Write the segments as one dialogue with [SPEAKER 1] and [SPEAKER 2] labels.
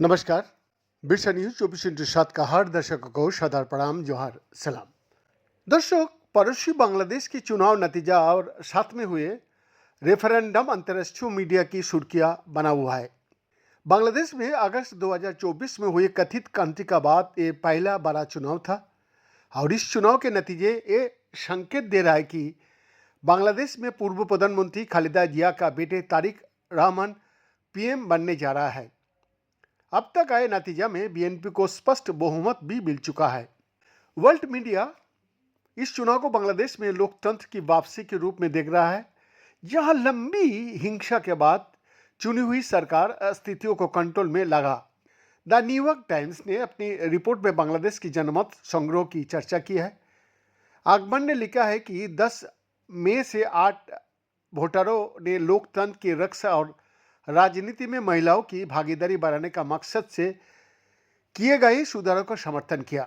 [SPEAKER 1] नमस्कार। बिरसा न्यूज 24/7 का हर दर्शकों को सदार प्रणाम, जोहार, सलाम। दर्शक, पड़ोसी बांग्लादेश की चुनाव नतीजा और साथ में हुए रेफरेंडम अंतर्राष्ट्रीय मीडिया की सुर्खियां बना हुआ है। बांग्लादेश में अगस्त 2024 में हुए कथित क्रांति का बाद ये पहला बड़ा चुनाव था और इस चुनाव के नतीजे ये संकेत दे रहा है कि बांग्लादेश में पूर्व प्रधानमंत्री खालिदा जिया का बेटे तारिक रहमान पीएम बनने जा रहा है। अब तक आए नतीजा में बीएनपी को स्पष्ट बहुमत भी मिल चुका है। वर्ल्ड मीडिया इस चुनाव को बांग्लादेश में लोकतंत्र की वापसी के रूप में देख रहा है, जहां लंबी हिंसा के बाद चुनी हुई सरकार स्थितियों को कंट्रोल में लगा। द न्यूयॉर्क टाइम्स ने अपनी रिपोर्ट में बांग्लादेश की जनमत संग्रह की चर्चा की है। अखबार ने लिखा है कि 10 मई से 8 वोटरों ने लोकतंत्र की रक्षा और राजनीति में महिलाओं की भागीदारी बढ़ाने का मकसद से किए गए सुधारों का समर्थन किया।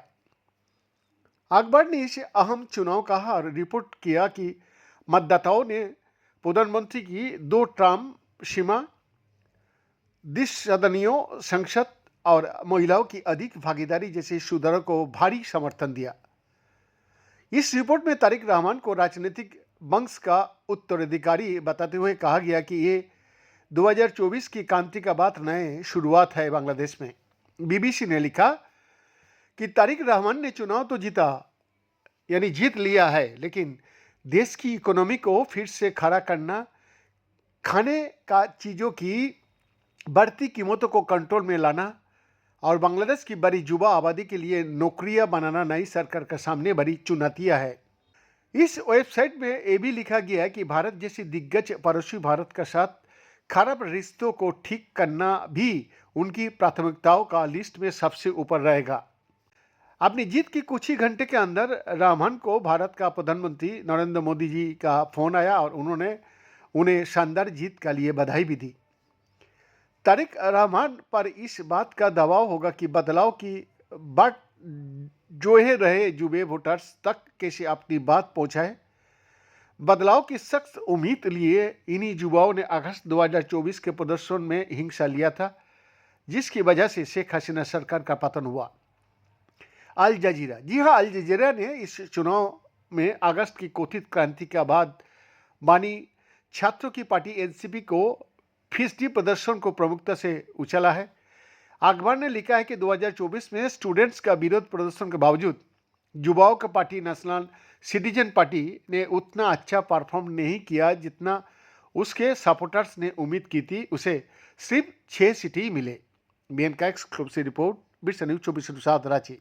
[SPEAKER 1] अखबार ने इसे अहम चुनाव कहा और रिपोर्ट किया कि मतदाताओं ने प्रधानमंत्री की 2 टर्म सीमा, द्विसदनीय संसद और महिलाओं की अधिक भागीदारी जैसे सुधारों को भारी समर्थन दिया। इस रिपोर्ट में तारिक रहमान को राजनीतिक वंश का उत्तराधिकारी बताते हुए कहा गया कि ये 2024 की क्रांति का बाद नए शुरुआत है बांग्लादेश में। बीबीसी ने लिखा कि तारिक रहमान ने चुनाव तो जीता, यानी जीत लिया है, लेकिन देश की इकोनॉमी को फिर से खड़ा करना, खाने का चीज़ों की बढ़ती कीमतों को कंट्रोल में लाना और बांग्लादेश की बड़ी युवा आबादी के लिए नौकरियां बनाना नई सरकार के सामने बड़ी चुनौतियां है। इस वेबसाइट में ये भी लिखा गया है कि भारत जैसी दिग्गज पड़ोसी भारत के साथ खराब रिश्तों को ठीक करना भी उनकी प्राथमिकताओं का लिस्ट में सबसे ऊपर रहेगा। अपनी जीत की कुछ ही घंटे के अंदर रहमान को भारत का प्रधानमंत्री नरेंद्र मोदी जी का फोन आया और उन्होंने उन्हें शानदार जीत के लिए बधाई भी दी। तारिक रहमान पर इस बात का दबाव होगा कि बदलाव की बात जोहे रहे युवा वोटर्स तक कैसे अपनी बात पहुंचाए। बदलाव की सख्त उम्मीद लिए इन्हीं युवाओं ने अगस्त 2024 के प्रदर्शन में हिस्सा लिया था, जिसकी वजह से शेख हसीना सरकार का पतन हुआ। अल जजीरा, जी हाँ, अल जजीरा ने इस चुनाव में अगस्त की कथित क्रांति के बाद बानी छात्रों की पार्टी एनसीपी को फीसदी प्रदर्शन को प्रमुखता से उछाला है। अखबार ने लिखा है कि 2024 में स्टूडेंट्स का विरोध प्रदर्शन के बावजूद युवाओं का पार्टी नेशनल सिटीजन पार्टी ने उतना अच्छा परफॉर्म नहीं किया जितना उसके सपोर्टर्स ने उम्मीद की थी। उसे सिर्फ 6 सीटें मिले। बीएन का exclusive report, Birsa news 24/7 Ranchi.